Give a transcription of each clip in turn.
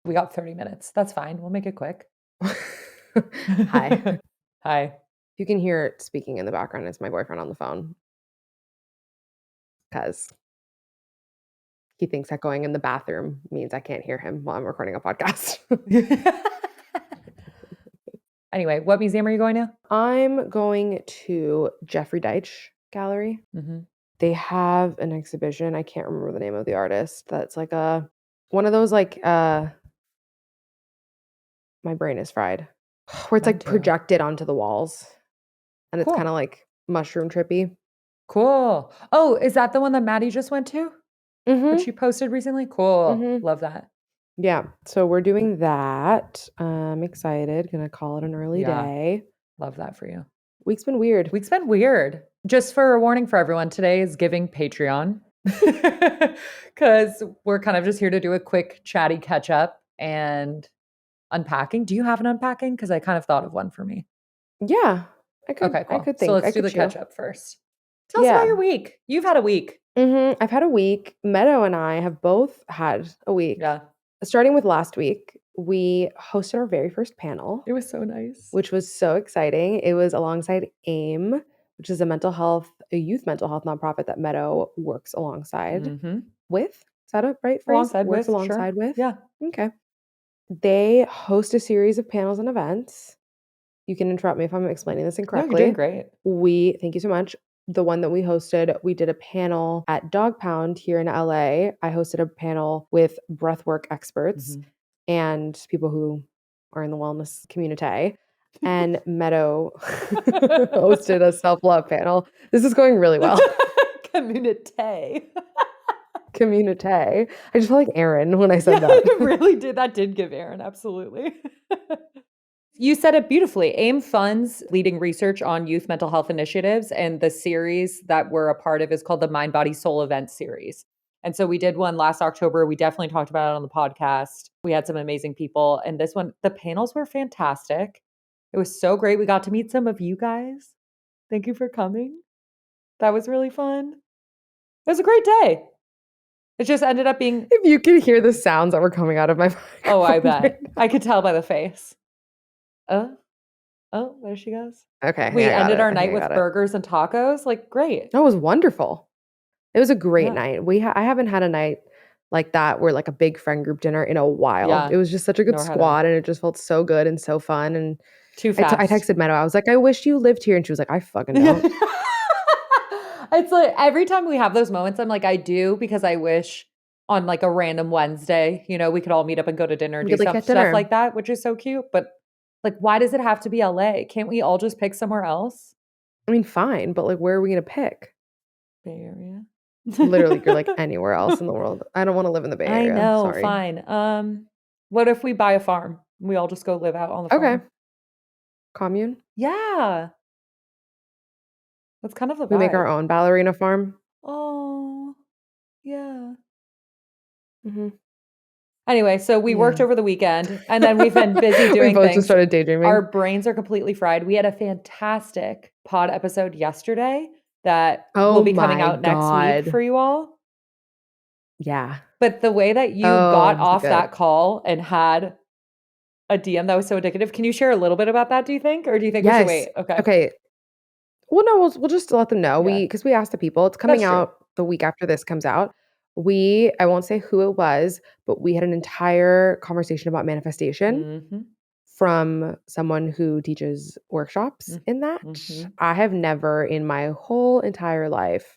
We got 30 minutes. That's fine. We'll make it quick. Hi. Hi. You can hear it speaking in the background. It's my boyfriend on the phone. Because he thinks that going in the bathroom means I can't hear him while I'm recording a podcast. Anyway, what museum are you going to? I'm going to Jeffrey Deitch Gallery. Mm-hmm. They have an exhibition. I can't remember the name of the artist. That's like one of those my brain is fried. Where it's Mine like too. projected onto the walls. And it's Cool. kind of like mushroom trippy. Cool. Oh, is that the one that Maddie just went to? That she posted recently? Cool. Love that. Yeah. So we're doing that. I'm excited. Gonna call it an early day. Love that for you. Week's been weird. Week's been weird. Just for a warning for everyone, today is Giving Patreon. Because we're kind of just here to do a quick chatty catch up and unpacking. Do you have an unpacking? Because I kind of thought of one for me. Yeah. Okay, cool. I could So think. let's do the catch up first. Tell us Yeah. about your week. You've had a week. I've had a week. Meadow and I have both had a week. Yeah. Starting with last week, we hosted our very first panel. It was so nice. Which was so exciting. It was alongside AIM, which is a youth mental health nonprofit that Meadow works alongside with. Is that a right phrase? Works alongside with? Yeah. Okay. They host a series of panels and events. You can interrupt me if I'm explaining this incorrectly. No, you're doing great. Thank you so much. The one that we hosted, we did a panel at Dog Pound here in LA. I hosted a panel with breathwork experts and people who are in the wellness community. And Meadow hosted a self-love panel. This is going really well. Community. I just felt like Aaron when I said that. It really did. That did give Aaron, absolutely. You said it beautifully. AIM funds leading research on youth mental health initiatives, and the series that we're a part of is called the Mind, Body, Soul Event Series. And so we did one last October. We definitely talked about it on the podcast. We had some amazing people. And this one, the panels were fantastic. It was so great. We got to meet some of you guys. Thank you for coming. That was really fun. It was a great day. It just ended up being... If you could hear the sounds that were coming out of my microphone. Oh, I bet. I could tell by the face. Oh, there she goes. Okay. We ended our night with burgers and tacos. Like, great. That was wonderful. It was a great night. I haven't had a night like that where like a big friend group dinner in a while. Yeah. It was just such a good squad and it just felt so good and so fun. And too fast. I texted Meadow. I was like, I wish you lived here. And she was like, I fucking don't. It's like every time we have those moments, I'm like, I do, because I wish on like a random Wednesday, we could all meet up and go to dinner and do stuff like that, which is so cute. But like, why does it have to be LA? Can't we all just pick somewhere else? I mean, fine, but like, where are we going to pick? Bay Area. Literally, you're like anywhere else in the world. I don't want to live in the Bay Area. I know, sorry. Fine. What if we buy a farm? We all just go live out on the farm. Okay. Commune? Yeah. That's kind of the vibe. We make our own ballerina farm. Oh, yeah. Anyway, so we worked over the weekend, and then we've been busy doing we both things. Just started daydreaming. Our brains are completely fried. We had a fantastic pod episode yesterday that will be coming out next week for you all. Yeah. But the way that you got off that call and had a DM that was so addictive, can you share a little bit about that, do you think? Or do you think we should wait? Okay. Well, no, we'll just let them know. Because we asked the people. It's coming out the week after this comes out. I won't say who it was, but we had an entire conversation about manifestation from someone who teaches workshops in that. I have never in my whole entire life,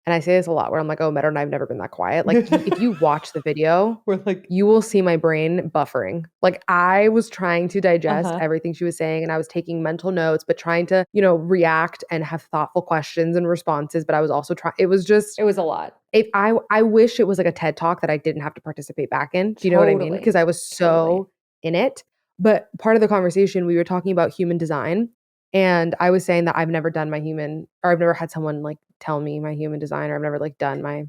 and I say this a lot where I'm like, oh, Meadow and I've never been that quiet. Like if you watch the video, you will see my brain buffering. Like I was trying to digest everything she was saying and I was taking mental notes, but trying to, react and have thoughtful questions and responses. But I was also trying, it was a lot. I wish it was like a TED talk that I didn't have to participate back in. Do you know what I mean? Because I was so in it. But part of the conversation, we were talking about human design. And I was saying that I've never had someone like tell me my human design, or I've never like done my,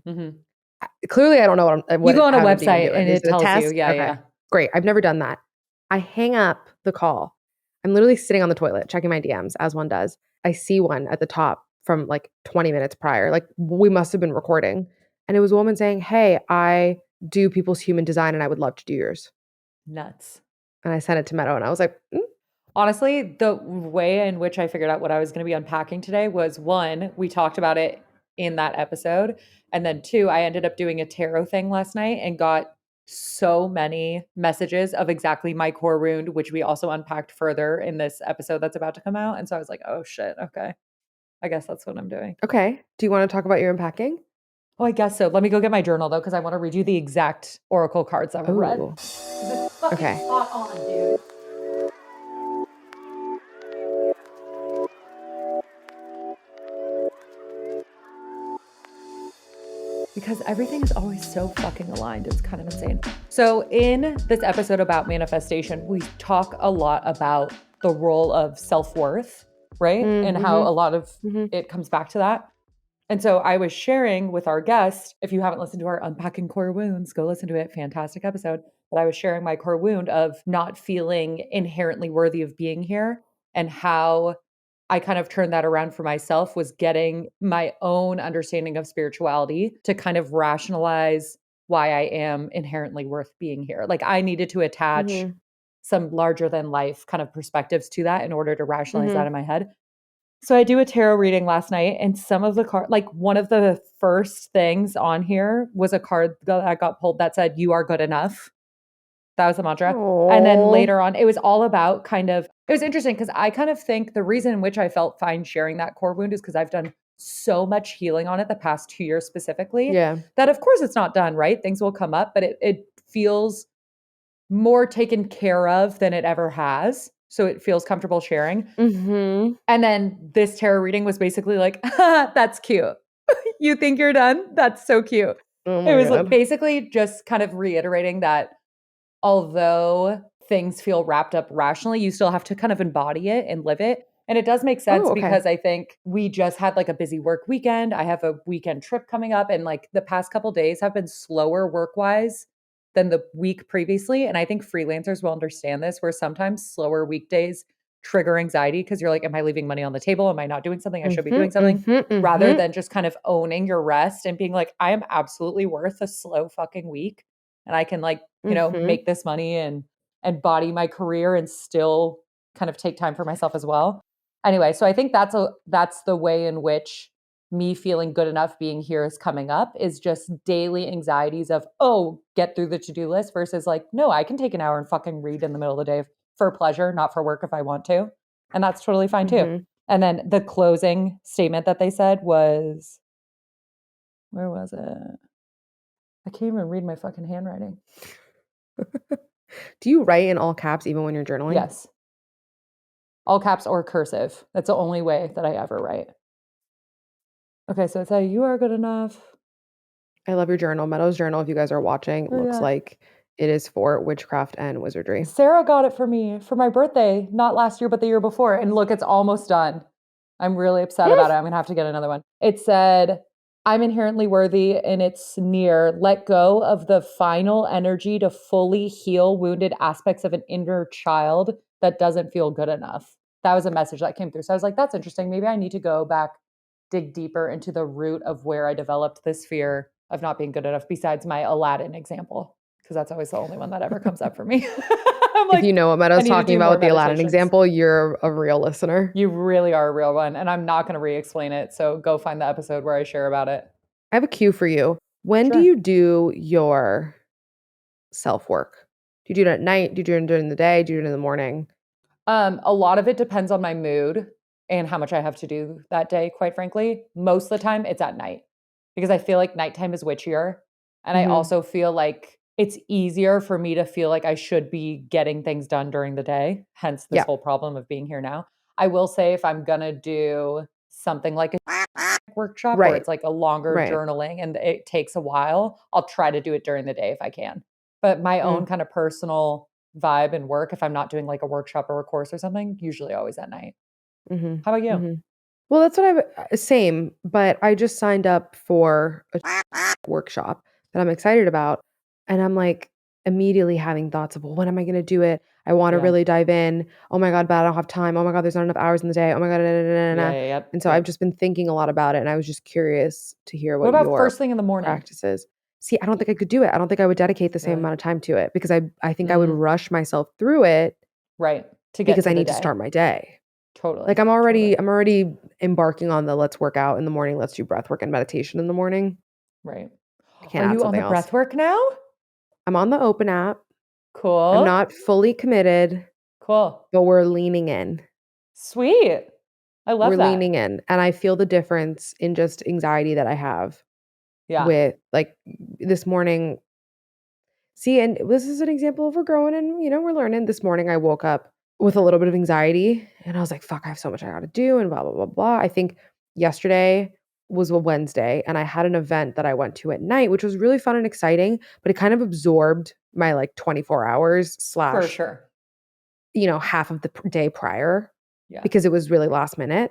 clearly I don't know what you go on a website and it tells you. Yeah, yeah. Great. I've never done that. I hang up the call. I'm literally sitting on the toilet, checking my DMs as one does. I see one at the top from like 20 minutes prior. Like we must have been recording. And it was a woman saying, hey, I do people's human design and I would love to do yours. Nuts. And I sent it to Meadow, and I was like, Honestly, the way in which I figured out what I was going to be unpacking today was, one, we talked about it in that episode. And then two, I ended up doing a tarot thing last night and got so many messages of exactly my core wound, which we also unpacked further in this episode that's about to come out. And so I was like, oh shit, okay. I guess that's what I'm doing. okay. Do you want to talk about your unpacking? Oh, I guess so. Let me go get my journal though, because I want to read you the exact oracle cards that were read. Oh, It's fucking okay. spot on, dude. Because everything is always so fucking aligned. It's kind of insane. So, in this episode about manifestation, we talk a lot about the role of self-worth, right? And how a lot of it comes back to that. And so I was sharing with our guest, if you haven't listened to our Unpacking Core Wounds, go listen to it. Fantastic episode. But I was sharing my core wound of not feeling inherently worthy of being here, and how I kind of turned that around for myself, was getting my own understanding of spirituality to kind of rationalize why I am inherently worth being here. Like I needed to attach some larger than life kind of perspectives to that in order to rationalize that in my head. So I do a tarot reading last night, and some of the like one of the first things on here was a card that got pulled that said, "You are good enough." That was the mantra. And then Oh, later on, it was all about it was interesting because I kind of think the reason in which I felt fine sharing that core wound is because I've done so much healing on it the past 2 years specifically, yeah. that of course it's not done, right? Things will come up, but it feels more taken care of than it ever has. So it feels comfortable sharing. Mm-hmm. And then this tarot reading was basically like, that's cute. You think you're done? That's so cute. Oh It my was God. basically just kind of reiterating that although things feel wrapped up rationally, you still have to kind of embody it and live it. And it does make sense Oh, okay. because I think we just had like a busy work weekend. I have a weekend trip coming up, and like the past couple days have been slower work-wise than the week previously. And I think freelancers will understand this, where sometimes slower weekdays trigger anxiety because you're like, am I leaving money on the table? Am I not doing something? I should be doing something. Rather than just kind of owning your rest and being like, I am absolutely worth a slow fucking week. And I can like, make this money and body my career and still kind of take time for myself as well. Anyway, so I think that's the way in which me feeling good enough being here is coming up, is just daily anxieties of, oh, get through the to-do list, versus like, no, I can take an hour and fucking read in the middle of the day for pleasure, not for work if I want to. And that's totally fine too. And then the closing statement that they said was, where was it? I can't even read my fucking handwriting. Do you write in all caps even when you're journaling? Yes. All caps or cursive. That's the only way that I ever write. Okay, so it's you are good enough. I love your journal. Meadow's journal, if you guys are watching, Oh, looks yeah. like it is for witchcraft and wizardry. Sarah got it for me for my birthday, not last year, but the year before. And look, it's almost done. I'm really upset about it. I'm going to have to get another one. It said, I'm inherently worthy, and it's near, let go of the final energy to fully heal wounded aspects of an inner child that doesn't feel good enough. That was a message that came through. So I was like, that's interesting. Maybe I need to go back, dig deeper into the root of where I developed this fear of not being good enough, besides my Aladdin example, because that's always the only one that ever comes up for me. I'm If like, you know what I Meadow's need to talking do about more with the Aladdin meditations. example, you're a real listener. You really are a real one. And I'm not going to re-explain it. So go find the episode where I share about it. I have a cue for you. When do Sure. you do your self-work? Do you do it at night? Do you do it during the day? Do you do it in the morning? A lot of it depends on my mood and how much I have to do that day, quite frankly. Most of the time it's at night, because I feel like nighttime is witchier. And I also feel like it's easier for me to feel like I should be getting things done during the day, hence this Yeah. whole problem of being here now. I will say, if I'm going to do something like a workshop where Right. it's like a longer Right. journaling and it takes a while, I'll try to do it during the day if I can. But my own kind of personal vibe and work, if I'm not doing like a workshop or a course or something, usually always at night. How about you? Well, that's what same, but I just signed up for a workshop that I'm excited about, and I'm like immediately having thoughts of, well, when am I going to do it? I want to Yeah. really dive in. Oh my God, but I don't have time. Oh my God, there's not enough hours in the day. Oh my God, Yeah, yeah, yep, and so I've yep. just been thinking a lot about it, and I was just curious to hear What what about your first thing in the morning? practice is. See, I don't think I could do it. I don't think I would dedicate the same Really? amount of time to it because I think I would Mm, rush myself through it right. To get because to I the need to day. start my day. Like, Totally. Totally. I'm already embarking on the let's work out in the morning, let's do breath work and meditation in the morning. Right. I Are can't add you on something the else. breath work now? I'm on the open app. I'm Cool. not fully committed, Cool. but we're leaning in. Sweet. I We're love leaning that. in, and I feel the difference in just anxiety that I have Yeah. with, like, this morning. See, and this is an example of we're growing and, we're learning. This morning, I woke up with a little bit of anxiety, and I was like, "Fuck, I have so much I gotta do," and blah, blah, blah, blah. I think yesterday was a Wednesday, and I had an event that I went to at night, which was really fun and exciting, but it kind of absorbed my, like, 24 hours For slash, sure. half of the day prior Yeah. because it was really last minute.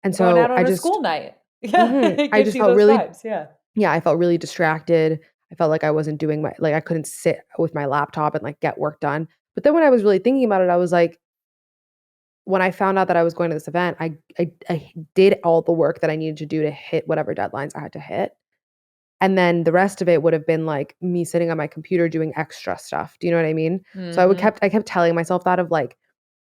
And Going out so I on a just school night. Yeah. It I gives just you felt those really vibes. Yeah. yeah, I felt really distracted. I felt like I wasn't doing I couldn't sit with my laptop and, like, get work done. But then when I was really thinking about it, I was like, when I found out that I was going to this event, I did all the work that I needed to do to hit whatever deadlines I had to hit. And then the rest of it would have been, like, me sitting on my computer doing extra stuff. Do you know what I mean? So Mhm. I kept telling myself that of, like,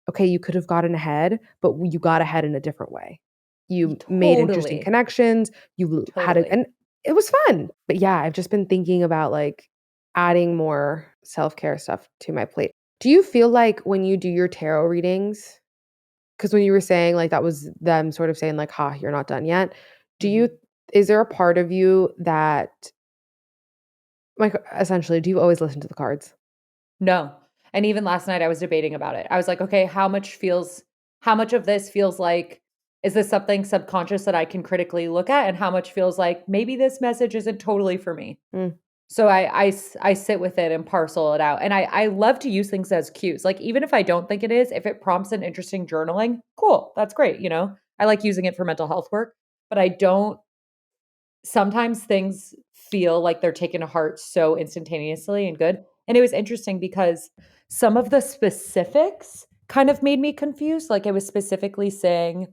"Okay, you could have gotten ahead, but you got ahead in a different way. You made interesting Totally. connections, you had a," Totally. and it was fun. But yeah, I've just been thinking about, like, adding more self-care stuff to my plate. Do you feel like when you do your tarot readings, because when you were saying, like, that was them sort of saying, like, "Ha, you're not done yet." Do you Mhm. is there a part of you that, like, essentially, do you always listen to the cards? No. And even last night I was debating about it. I was like, "Okay, how much of this feels like is this something subconscious that I can critically look at and how much feels like maybe this message isn't totally for me?" Mm, So I sit with it and parcel it out. And I love to use things as cues. Like even if I don't think it is, if it prompts an interesting journaling, cool. That's great, you know? I like using it for mental health work, but I don't sometimes things feel like they're taken to heart so instantaneously and good. And it was interesting because some of the specifics kind of made me confused. Like it was specifically saying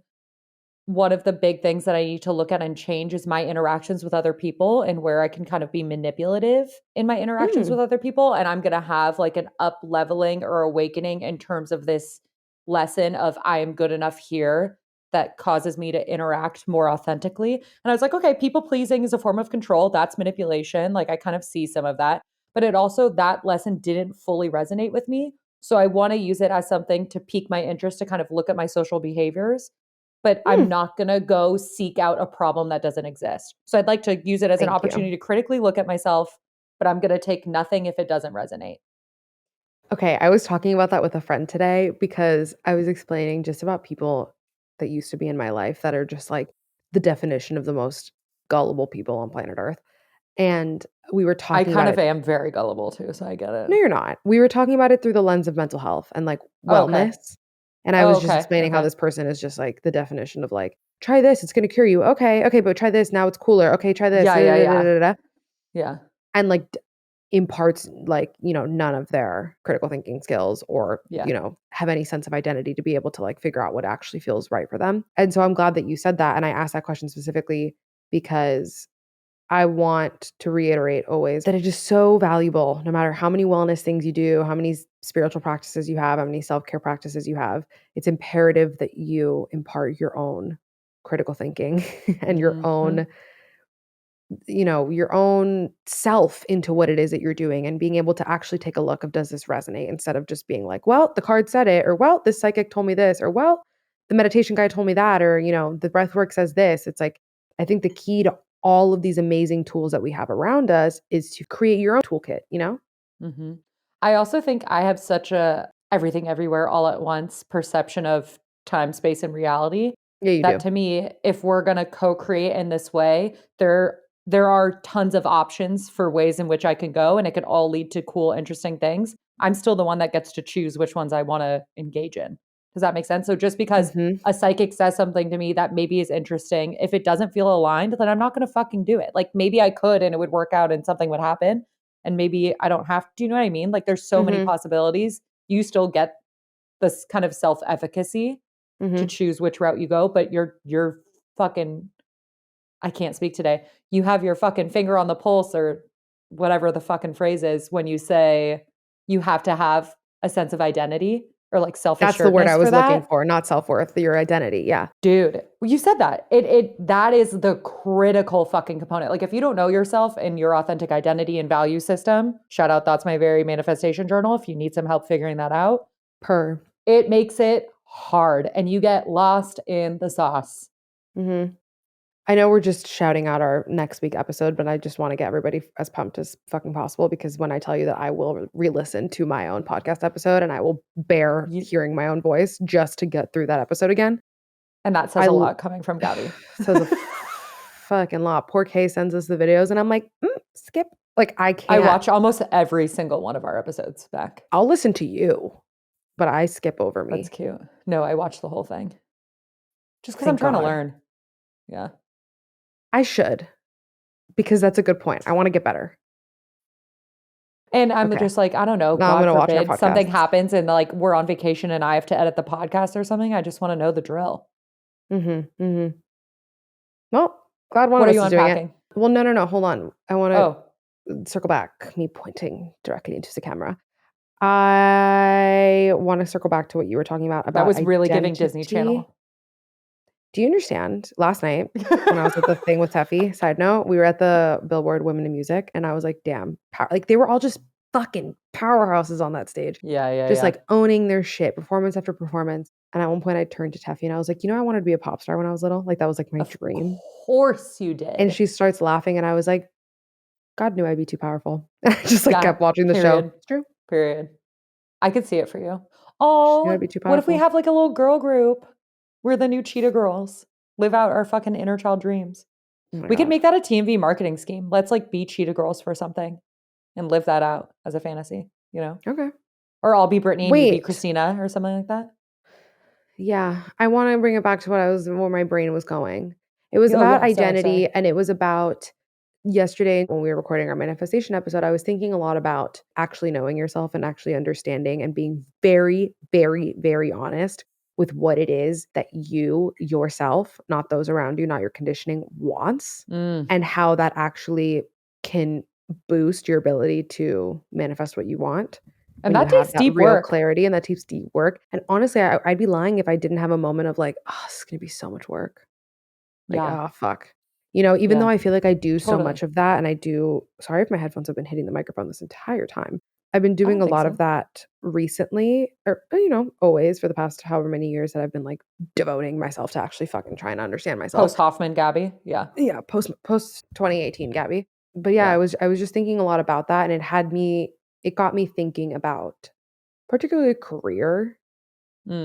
one of the big things that I need to look at and change is my interactions with other people and where I can kind of be manipulative in my interactions with mm, other people. And I'm going to have like an up leveling or awakening in terms of this lesson of I am good enough here that causes me to interact more authentically. And I was like, okay, people pleasing is a form of control. That's manipulation. Like I kind of see some of that. But it also, that lesson didn't fully resonate with me. So I want to use it as something to pique my interest to kind of look at my social behaviors, but I'm mm. not gonna go seek out a problem that doesn't exist. So I'd like to use it as an Thank you. opportunity to critically look at myself, but I'm gonna take nothing if it doesn't resonate. Okay, I was talking about that with a friend today because I was explaining just about people that used to be in my life that are just like the definition of the most gullible people on planet Earth. And we were I talking kind about of it. am very gullible too, so I get it. No, you're not. We were talking about it through the lens of mental health and, like, Oh, okay. wellness. And I Oh, was just okay. explaining how Okay. this person is just like the definition of like, try this, it's gonna cure you. Okay, okay, but try this, now it's cooler. Okay, try this. Yeah, Da, yeah, da, da, yeah. da, da, da. Yeah. And like imparts like, none of their critical thinking skills or, Yeah. have any sense of identity to be able to like figure out what actually feels right for them. And so I'm glad that you said that. And I asked that question specifically because I want to reiterate always that it is so valuable no matter how many wellness things you do, how many spiritual practices you have, how many self-care practices you have. It's imperative that you impart your own critical thinking and Mhm. your own self into what it is that you're doing and being able to actually take a look of does this resonate instead of just being like, well, the card said it, or well, this psychic told me this, or well, the meditation guy told me that, or the breath work says this. It's like I think the key to all of these amazing tools that we have around us is to create your own toolkit. Mhm. I also think I have such a everything everywhere all at once perception of time, space, and reality Yeah, you that do. to me, if we're gonna co-create in this way, there are tons of options for ways in which I can go, and it could all lead to cool, interesting things. I'm still the one that gets to choose which ones I wanna engage in. Does that make sense? So just because Mhm. a psychic says something to me that maybe is interesting, if it doesn't feel aligned, then I'm not gonna fucking do it. Like, maybe I could and it would work out and something would happen, and maybe I don't have do you know what I mean? Like there's so many Mhm. possibilities. You still get this kind of self-efficacy to Mhm. choose which route you go, but you're fucking I can't speak today. You have your fucking finger on the pulse or whatever the fucking phrase is when you say you have to have a sense of identity or like That's the word I self-assuredness for was looking that. for, not self-worth, your identity. Yeah. Dude, you said that. That is the critical fucking component. Like if you don't know yourself and your authentic identity and value system, shout out That's My Very Manifestation Journal if you need some help figuring that out. It makes it hard and you get lost in the sauce. Mm-hmm. I know we're just shouting out our next week episode, but I just want to get everybody as pumped as fucking possible because when I tell you that I will re-listen to my own podcast episode and I will bear hearing my own voice just to get through that episode again. And that says a lot coming from Gabby. Says a fucking lot. Poor Kay sends us the videos and I'm like, skip. Like I can't. I watch almost every single one of our episodes back. I'll listen to you, but I skip over me. That's cute. No, I watch the whole thing. Just because I'm trying to learn. Yeah. I should. Because that's a good point. I want to get better. And I'm just like, I don't know, God forbid something happens and like we're on vacation and I have to edit the podcast or something. I just want to know the drill. Mm-hmm. Mm-hmm. Well, God wanted us to doing it. Well, no. Hold on. I want to circle back. Me pointing directly into the camera. I want to circle back to what you were talking about that was really giving Disney Channel. Do you understand? Last night when I was at the thing with Teffy, side note, we were at the Billboard Women in Music and I was like, damn, like they were all just fucking powerhouses on that stage. Yeah. Just like owning their shit, performance after performance. And at one point I turned to Teffy and I was like, I wanted to be a pop star when I was little. Like that was like my dream. Of course you did. And she starts laughing and I was like, God knew I'd be too powerful. I just like kept watching the show. It's true. Period. I could see it for you. Oh, what if we have like a little girl group? We're the new Cheetah Girls. Live out our fucking inner child dreams. We could make that a TMV marketing scheme. Let's like be Cheetah Girls for something and live that out as a fantasy, Okay. Or I'll be Brittany and you be Christina or something like that. Yeah. I want to bring it back to where my brain was going. It was about identity and it was about yesterday when we were recording our manifestation episode, I was thinking a lot about actually knowing yourself and actually understanding and being very, very, very honest with what it is that you yourself, not those around you, not your conditioning, wants, and how that actually can boost your ability to manifest what you want. And that takes deep work. Clarity, and that takes deep work. And honestly, I'd be lying if I didn't have a moment of like, oh, this is going to be so much work. Like, oh, fuck. Even though I feel like I do so much of that, and I do, sorry if my headphones have been hitting the microphone this entire time. I've been doing a lot of that recently, or, always for the past however many years that I've been like devoting myself to actually fucking trying to understand myself. Post Hoffman Gabby. Yeah. Yeah. Post 2018 Gabby. But I was just thinking a lot about that, and it got me thinking about particularly career,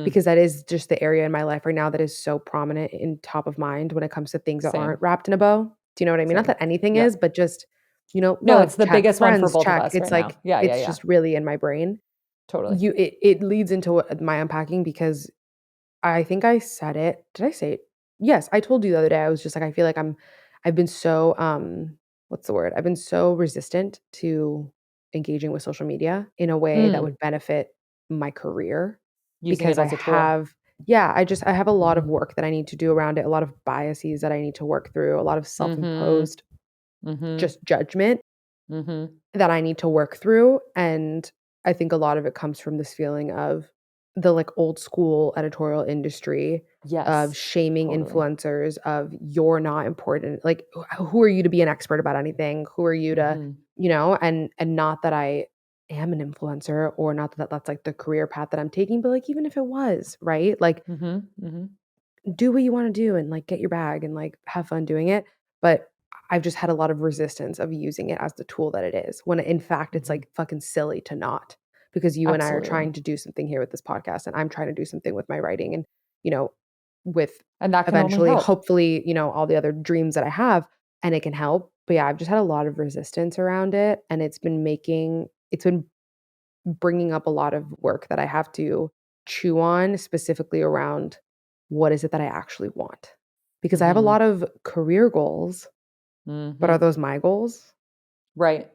because that is just the area in my life right now that is so prominent and top of mind when it comes to things that aren't wrapped in a bow. Do you know what I mean? Not that anything is, but just, no, it's the biggest one for both of us. It's like, it's just really in my brain. Totally. It leads into my unpacking because I think I said it. Did I say it? Yes, I told you the other day. I was just like, I feel like I've been so, what's the word? I've been so resistant to engaging with social media in a way that would benefit my career. Because I have a lot of work that I need to do around it, a lot of biases that I need to work through, a lot of self-imposed just judgment that I need to work through. And I think a lot of it comes from this feeling of the like old school editorial industry of shaming influencers, of you're not important. Like, who are you to be an expert about anything? Who are you to, and not that I am an influencer, or not that that's like the career path that I'm taking, but like even if it was, right? Like do what you want to do and like get your bag and like have fun doing it. But I've just had a lot of resistance of using it as the tool that it is, when in fact it's like fucking silly to not, because you and I are trying to do something here with this podcast, and I'm trying to do something with my writing, and with and that can eventually hopefully all the other dreams that I have, and it can help. But I've just had a lot of resistance around it, and it's been bringing up a lot of work that I have to chew on, specifically around what is it that I actually want. Because I have a lot of career goals, but are those my goals? Right.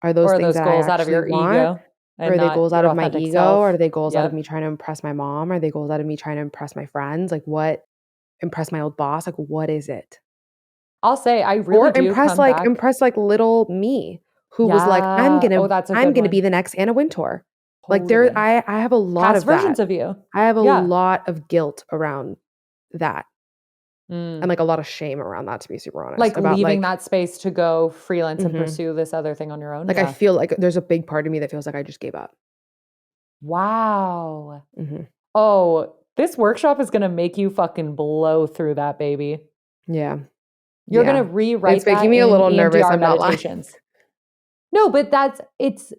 Are those things that I actually want? Ego? Or are they goals out of my ego? Or are they goals out of me trying to impress my mom? Are they goals out of me trying to impress my friends? Like impress my old boss? Like what is it? I'll say I really do impress like little me. who was like, Yeah. Oh, that's a I'm good gonna be one. the next Anna Wintour. Like Totally. I have a lot Past of that. versions of you. I have a Yeah. lot of guilt around that, and, Mm. like, a lot of shame around that, to be super honest, Like about, leaving like that space to go freelance and mhm. pursue this other thing on your own. Like, I Yeah. feel like there's a big part of me that feels like I just gave up. Wow. Mhm. Oh, this workshop is gonna make you fucking blow through that baby. Yeah. You're gonna Yeah. It's rewrite making that me a in little nervous, EMDR I'm not lying. meditations. No, but it's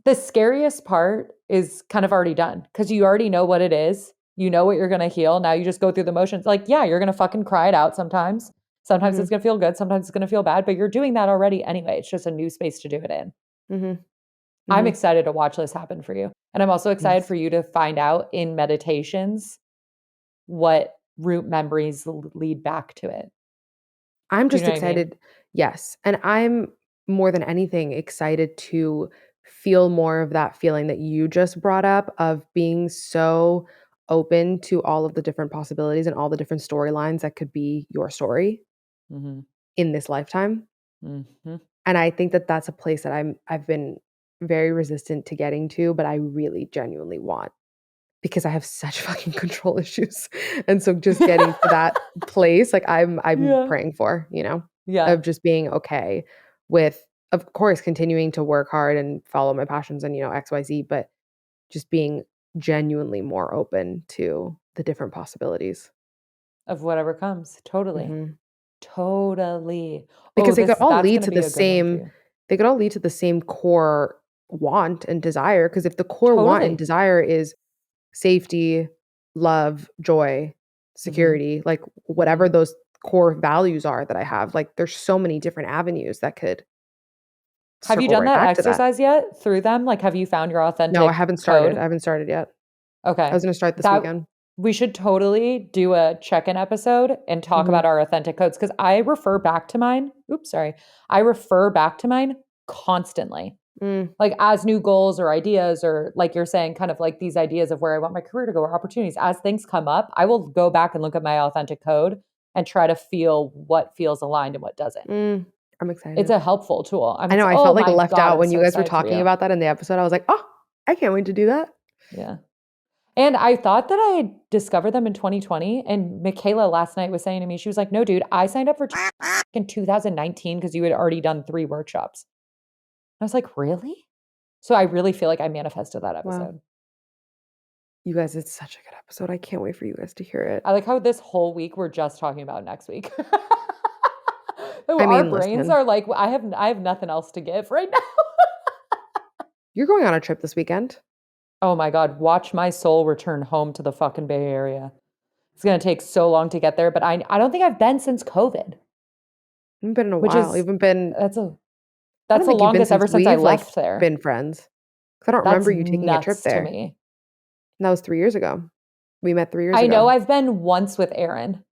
the scariest part is kind of already done because you already know what it is. You know what you're gonna heal. Now you just go through the motions. Like, yeah, you're gonna fucking cry it out sometimes. Sometimes it's Mhm. gonna feel good. Sometimes it's gonna feel bad, but you're doing that already anyway. It's just a new space to do it in. Mhm. I'm Mhm. excited to watch this happen for you. And I'm also excited Yes. for you to find out in meditations what root memories lead back to it. I'm Do you just know what I mean? excited. Yes, and I'm more than anything excited to feel more of that feeling that you just brought up of being so open to all of the different possibilities and all the different storylines that could be your story Mhm. in this lifetime. Mhm. And I think that that's a place that I've been very resistant to getting to, but I really genuinely want because I have such fucking control issues. And so just getting to that place, like I'm Yeah. praying for, Yeah. of just being okay with, of course, continuing to work hard and follow my passions and, XYZ, but just being genuinely more open to the different possibilities. Of whatever comes. Totally. Mhm. Totally. Oh, Because that's gonna be a good one for you. they could all lead to the same core want and desire. Because if the core want and Totally. desire is safety, love, joy, Mhm. security, like, whatever Mhm. those core values are that I have, like, there's so many different avenues that could Have you circle done right that back to that. exercise yet through them? Like, have you found your No, I authentic haven't started. I code? haven't started yet. I Okay. was gonna start this That weekend. we should totally do a check-in episode and talk about Mhm. our authentic codes because I refer back to mine. Oops, sorry. I refer back to mine constantly. Mm, Like as new goals or ideas, or like you're saying, kind of like these ideas of where I want my career to go or opportunities, as things come up, I will go back and look at my authentic code and try to feel what feels aligned and what doesn't. mm. I'm It's excited. a helpful tool. I know, I Oh felt, like, my left God, out I'm when you so guys were excited for talking you. about that in the episode. I was like, "Oh, I can't wait to do that." Yeah. And I thought that I had discovered them in 2020. And Michaela last night was saying to me, she was like, no, dude, I signed up for in 2019 because you had already done 3 workshops. I was like, really? So I really feel like I manifested that Wow. episode. You guys, it's such a good episode. I can't wait for you guys to hear it. I like how this whole week we're just talking about next week. I Our mean, brains listen, are like, I have nothing else to give right now. you're going on a trip this weekend. Oh my God, watch my soul return home to the fucking Bay Area. It's gonna take so long to get there, but I don't think I've been since COVID, You haven't been in a which while. You is haven't been that's a I that's don't the think you've been longest since ever since I we've, like, left there. been friends. 'Cause I don't That's remember you taking a trip nuts to there. me. And that was 3 years ago. We met 3 years I know ago. I've been once with Aaron.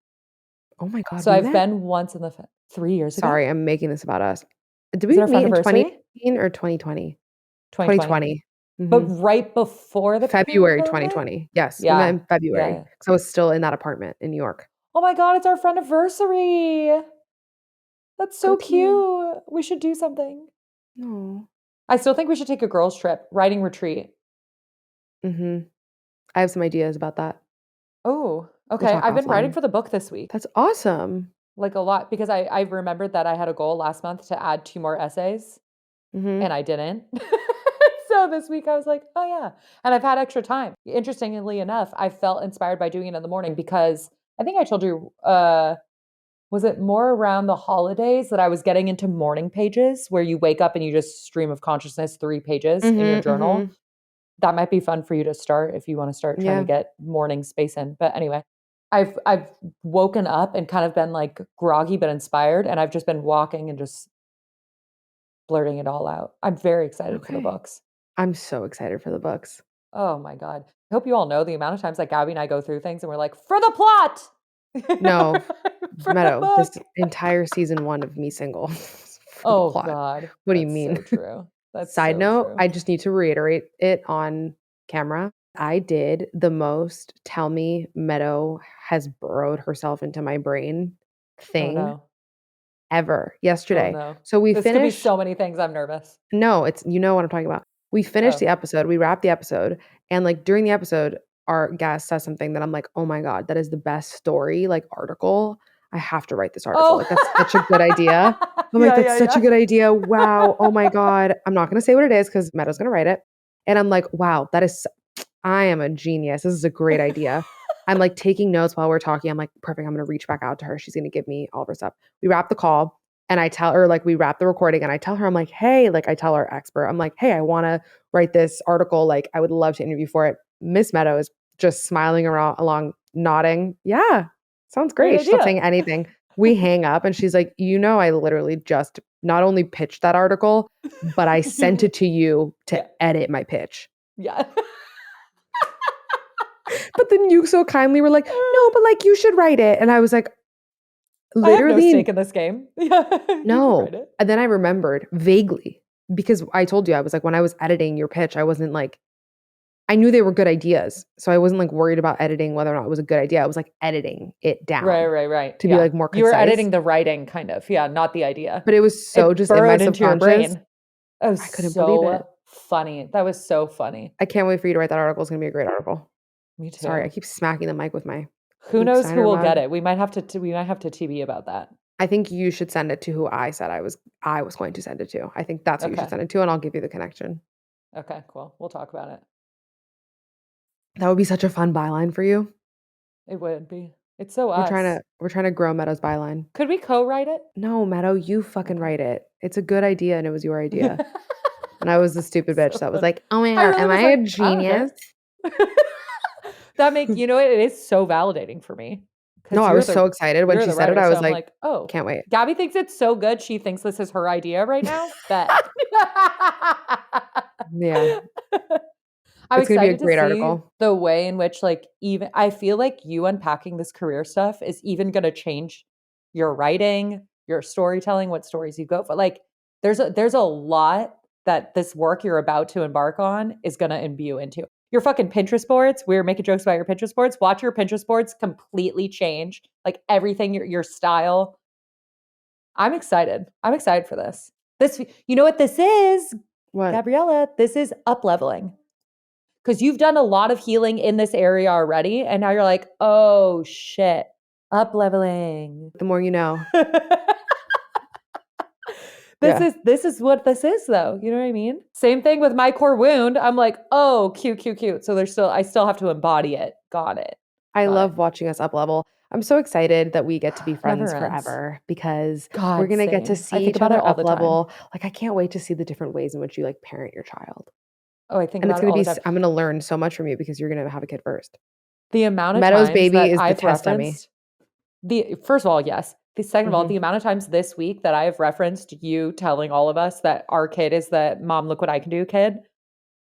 Oh my god, So we I've met been once in the 3 years ago? sorry, I'm making this about us. Did Is we it our meet in friendiversary? 2019 or 2020? 2020. 2020. But Mhm. right before the February pandemic? 2020. Yes, we met Yeah. in Yeah, February yeah. because I was still in that apartment in New York. Oh my God, it's our friendiversary. That's Go so team. cute. We should do something. No. I still think we should take a girls trip, writing retreat. Mhm. I have some ideas about that. Oh, We'll okay. talk I've been writing offline. for the book this week, That's awesome. like a lot, because I remembered that I had a goal last month to add 2 more essays, Mhm. and I didn't. So this week I was like, "Oh, yeah." And I've had extra time. Interestingly enough, I felt inspired by doing it in the morning because I think I told you, was it more around the holidays that I was getting into morning pages where you wake up and you just stream of consciousness 3 pages in your Mhm, journal? mhm. That might be fun for you to start if you wanna start trying to Yeah. get morning space in. But anyway, I've woken up and kind of been, like, groggy but inspired, and I've just been walking and just blurting it all out. I'm very excited for the Okay. books. I'm so excited for the books. Oh my God. I hope you all know the amount of times that Gabby and I go through things and we're like, "For the plot!" No, For the Meadow, this book. entire season 1 of Me Single for the Oh plot. God. What do you That's mean? so true. That's Side so note, true. I just need to reiterate it on camera. I did the most tell me Meadow has burrowed herself into my brain Oh thing no. ever Oh, yesterday. no. So we This could be finished so many things, I'm nervous. no, it's you know what I'm talking about. We finished Oh. the episode, we wrapped the episode, and, like, during the episode, our guest says something that I'm like, "Oh my god, that is the best story, like, article. I have to write this article, Oh. like, that's such a good idea." I'm like, Yeah, "That's yeah, such a yeah. good idea. Wow. Oh my god." I'm not gonna say what it is because Meadow's gonna write it. And I'm like, "Wow, that is I am a genius. This is a great idea." I'm, like, taking notes while we're talking. I'm like, "Perfect, I'm gonna reach back out to her. She's gonna give me all of her stuff." We wrap the call, and I tell her like, we wrap the recording, and I tell her, I'm like, "Hey," like, I tell our expert, I'm like, "Hey, I wanna write this article, like, I would love to interview for it." Miss Meadow is just smiling around along, nodding, "Yeah, sounds Great great." She's not idea. saying anything. We hang up, and she's like, "You know, I literally just not only pitched that article, but I sent You it to you to Yeah. edit my pitch." Yeah. But then you so kindly were like, "No, but, like, you should write it." And I was like, I have no literally stake in this game. Yeah, you can no. write it. And then I remembered vaguely because I told you, I was like, when I was editing your pitch, I wasn't like I knew they were good ideas. So I wasn't like worried about editing whether or not it was a good idea. I was like editing it Right, down right, right. to be Yeah. like more You were concise. editing the writing kind of, yeah, not the idea. But it was so It just in my burrowed into your subconscious. brain. That was I couldn't believe it. so funny. That was so funny. I can't wait for you to write that article. It's gonna be a great article. Me Sorry, I too. keep smacking the mic with my Who Luke knows who Steiner will get mug. it? We might have to TB about that. I think you should send it to who I said I was going to send it to. I think that's who you should Okay. send it to, and I'll give you the connection. Okay, cool. We'll talk about it. That would be such a fun byline for you. It would be. It's so us. We're trying to grow Meadow's byline. Could we co-write it? No, Meadow, you fucking Okay. write it. It's a good idea, and it was your idea. And I was the stupid bitch So that was funny. like, "Oh my I god, really am was I a like, "I don't genius?" care." That make you know what? It is so validating for me No, because I you're was so the excited when you're she the said it. writer, I so was I'm like, like, "Oh, "Can't wait." Gabby thinks it's so good, she thinks this is her idea right now? Bet." Yeah, I'm it's gonna be a excited to great see article. the way in which, like, even I feel like you unpacking this career stuff is even gonna change your writing, your storytelling, what stories you go for. Like, there's a lot that this work you're about to embark on is gonna imbue into. Your fucking Pinterest boards, we were making jokes about your Pinterest boards. Watch your Pinterest boards completely change, like, everything, your style. I'm excited. I'm excited for this. This you know what this is, What? Gabriella? This is up-leveling. 'Cause you've done a lot of healing in this area already, and now you're like, "Oh, shit, up-leveling." The more you know. This Yeah. is this is what this is, though, you know what I mean? Same thing with my core wound, I'm like, "Oh, cute, cute, cute." So I still have to embody it. Got it. I Got it. love watching us up level. I'm so excited that we get to be friends Never ends. forever because we're God, gonna get to same. I see think each about it other all up the time. level. Like, I can't wait to see the different ways in which you, like, parent your child. Oh, I think And it's about it gonna all be the s time. I'm gonna learn so much from you because you're gonna have a kid first. The amount of Meadow's times baby that is the I've test dummy. referenced the first of all, yes. The second of all, Mhm. the amount of times this week that I have referenced you telling all of us that our kid is the "Mom, look what I can do" kid,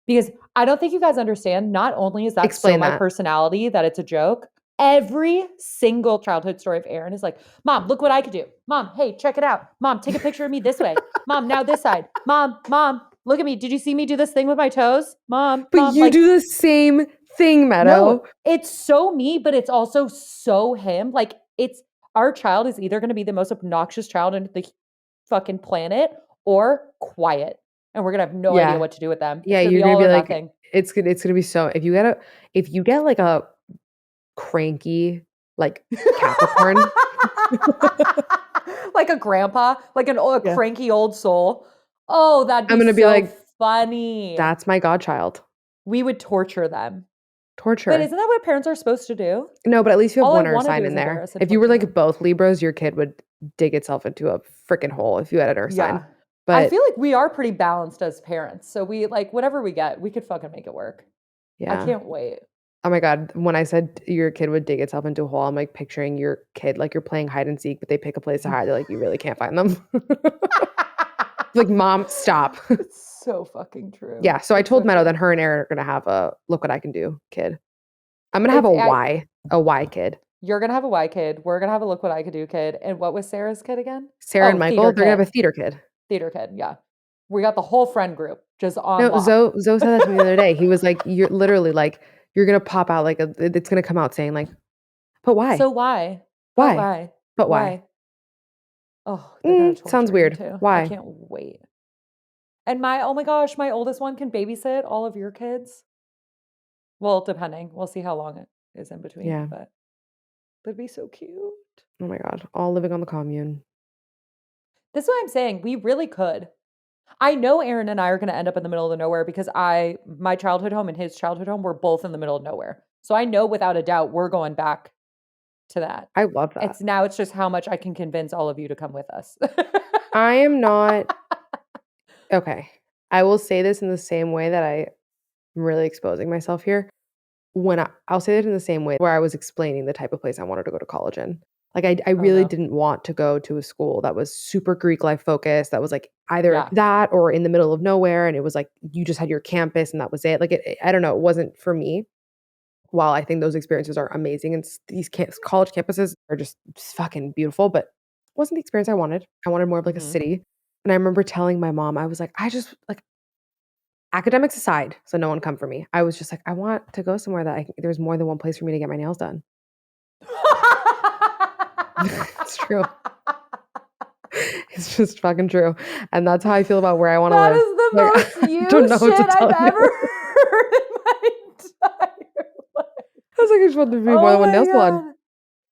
because I don't think you guys understand, not only is that so Explain my that. personality that it's a joke, every single childhood story of Aaron is like, "Mom, look what I could do. Mom, hey, check it out. Mom, take a picture of me this way. Mom, now this side. Mom, look at me. Did you see me do this thing with my toes? But Mom." you Like, do the same thing, no, Meadow. it's so me, but it's also so him. Like, it's our child is either gonna be the most obnoxious child on the fucking planet or quiet, and we're gonna have no idea Yeah. what to do with them. It's Yeah, gonna you're be gonna all be or like nothing. it's gonna be so if you get, like, a cranky, like, Capricorn. Like a grandpa, like a Yeah. cranky old soul. Oh, that'd I'm be gonna be so like, funny. "That's my godchild." We would torture them. But Torture. isn't that what parents are supposed to do? No, but at least you have All I one earth wanna sign do in is there. embarrass and If you were, torture them. like, both Libras, your kid would dig itself into a freaking hole if you had an earth sign. Yeah. I But feel like we are pretty balanced as parents. So we like whatever we get, we could fucking make it work. I yeah. can't wait. Oh my god, when I said your kid would dig itself into a hole, I'm, like, picturing your kid, like, you're playing hide and seek, but they pick a place to hide, they're like, "You really can't find them." Like, "Mom, stop." It's so fucking true. Yeah, so I It's so told Meadow true. that her and Aaron are gonna have a "Look what I can do" kid. I'm gonna have It's I A Y kid. You're gonna have a Y kid. We're gonna have a look what I could do kid. And what was Sarah's kid again? Sarah and Oh, Michael, theater they're gonna have a kid. theater kid. Theater kid. Yeah. We got the whole friend group just on No, lock. Zoe said that to me the other day. He was like, "You're literally like, you're gonna pop out like it's gonna come out saying like, but So why? why? But Why? why? But why?" Why? Oh, they're gonna Sounds torture you weird. too. I Why? can't wait. And oh my gosh, my oldest one can babysit all of your kids. Well, depending. We'll see how long it is in between, Yeah. but that'd be so cute. Oh my god. All living on the commune. This is what I'm saying. We really could. I know Aaron and I are gonna end up in the middle of the nowhere because my childhood home and his childhood home were both in the middle of nowhere. So I know without a doubt we're going back to that. I love that. It's just how much I can convince all of you to come with us. I am not okay. I will say this in the same way that I'm really exposing myself here. I'll say it in the same way where I was explaining the type of place I wanted to go to college in. Like, I Oh really no. didn't want to go to a school that was super Greek life focused, that was, like, either Yeah. that or in the middle of nowhere, and it was, like, you just had your campus and that was it. Like, I don't know, it wasn't for me. While I think those experiences are amazing and these college campuses are just fucking beautiful, but it wasn't the experience I wanted. I wanted more of, like, a Mhm. city, and I remember telling my mom, I was like, "I just like" academics aside, so no one come for me. I was just like, "I want to go somewhere that there's more than one place for me to get my nails done." It's true. It's just fucking true, and that's how I feel about where I wanna That live. is the Like, most I don't you know what to shit I've tell you. ever heard in my entire life. I was like, "I just want there to be more Oh than one my nail salon," god.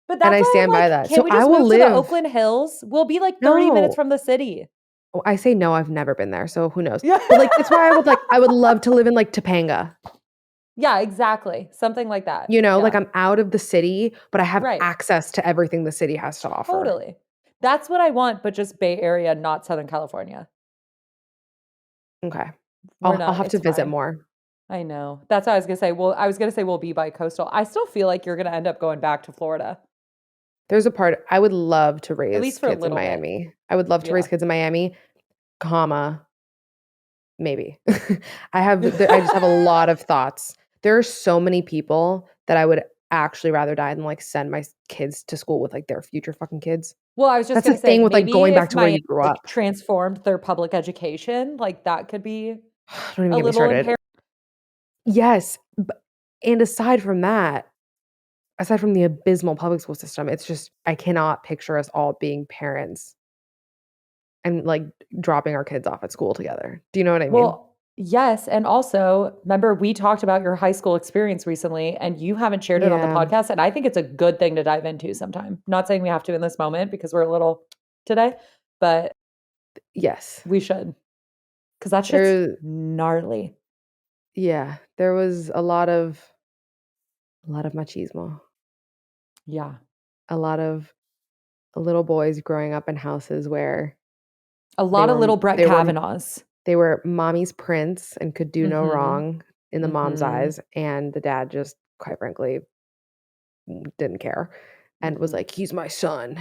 But and that's I why I'm stand by like, that. "Can't So we I just will move to the live Oakland Hills? We'll be like 30 minutes No. from the city." Oh, I say no, I've never been there, so who knows? Yeah. But, like, that's why I would love to live in, like, Topanga, Yeah, exactly. Something like that. you know? Like, Yeah. I'm out of the city, but I have Right. access to everything the city has to offer. Totally. That's what I want, but just Bay Area, not Southern California. Okay. We're I'll not have to it's visit fine. more. I know. That's what I was gonna say. Well, I was gonna say we'll be bi-coastal. I still feel like you're gonna end up going back to Florida, There's a part I would love to at raise least for a kids in little bit. Miami. I would love to raise Yeah. kids in Miami, comma, maybe. I just have a lot of thoughts. There are so many people that I would actually rather die than, like, send my kids to school with, like, their future fucking kids. Well, I was just That's the gonna say, thing with, like, maybe going back if to where Miami, you grew like, up. transformed their public education, like, that could be Don't even a get me little started. impaired. Yes, and aside from that, aside from the abysmal public school system, it's just I cannot picture us all being parents and, like, dropping our kids off at school together. Do you know what I mean? Well, yes, and also, remember we talked about your high school experience recently, and you haven't shared it on the Yeah. podcast, and I think it's a good thing to dive into sometime. Not saying we have to in this moment because we're a little today, but Yes. we should, because that shit's There gnarly. yeah, there was a lot of machismo, Yeah. a lot of little boys growing up in houses where A lot of little Brett they were Kavanaughs. they were mommy's prince and could do no Mhm. wrong in the mom's Mhm. eyes, and the dad just, quite frankly, didn't care and was Mhm. like, "He's my son."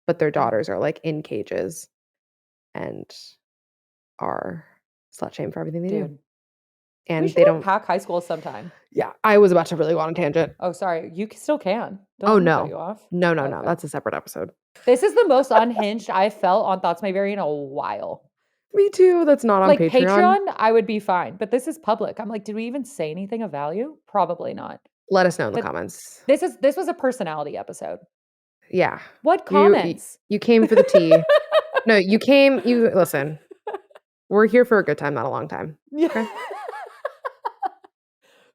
But their Yeah. daughters are, like, in cages and are slut shamed for everything they do, Dude, we and should they don't unpack high school sometime. yeah, I was about to really go on a tangent. Oh, sorry. You still can. Don't Oh, let me cut no. you off. No, no, no, Okay. that's a separate episode. This is the most unhinged I've felt on Thoughts May Vary in a while. Me too, that's not on Like Patreon. Patreon, I would be fine, but this is public. I'm like, did we even say anything of value? Probably not. Let us know in the But comments. this was a personality episode. Yeah. What You comments? you came for the tea. No, you listen, we're here for a good time, not a long time, Yeah. okay?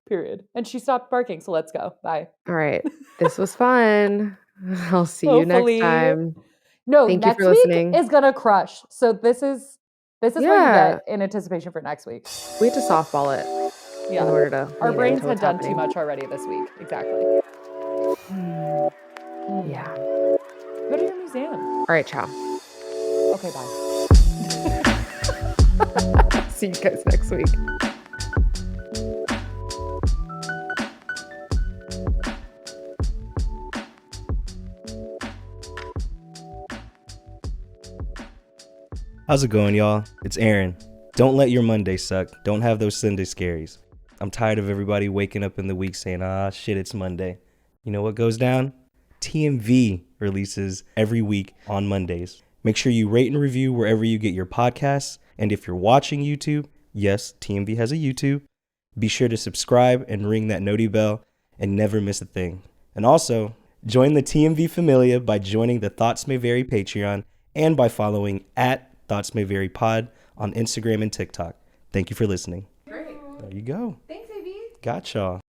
Period. And she stopped barking, so let's go. Bye. Alright, this was fun. I'll see you next Hopefully. time. No, Thank you for next week listening. is gonna crush. So this is what you Yeah, get in anticipation for next week. we had to softball it in Yeah. order to Our lean brains into had what's done too happening. much already this week. Exactly. Hmm, yeah. Mm. Go to your museum. Alright, ciao. Okay, bye. See you guys next week. How's it going, y'all? It's Aaron. Don't let your Monday suck. Don't have those Sunday scaries. I'm tired of everybody waking up in the week saying, shit, it's Monday. You know what goes down? TMV releases every week on Mondays. Make sure you rate and review wherever you get your podcasts. And if you're watching YouTube, yes, TMV has a YouTube. Be sure to subscribe and ring that noti bell and never miss a thing. And also, join the TMV Familia by joining the Thoughts May Vary Patreon and by following at Thoughts May Vary Pod on Instagram and TikTok. Thank you for listening. Great. There you go. Thanks, AB. Got y'all.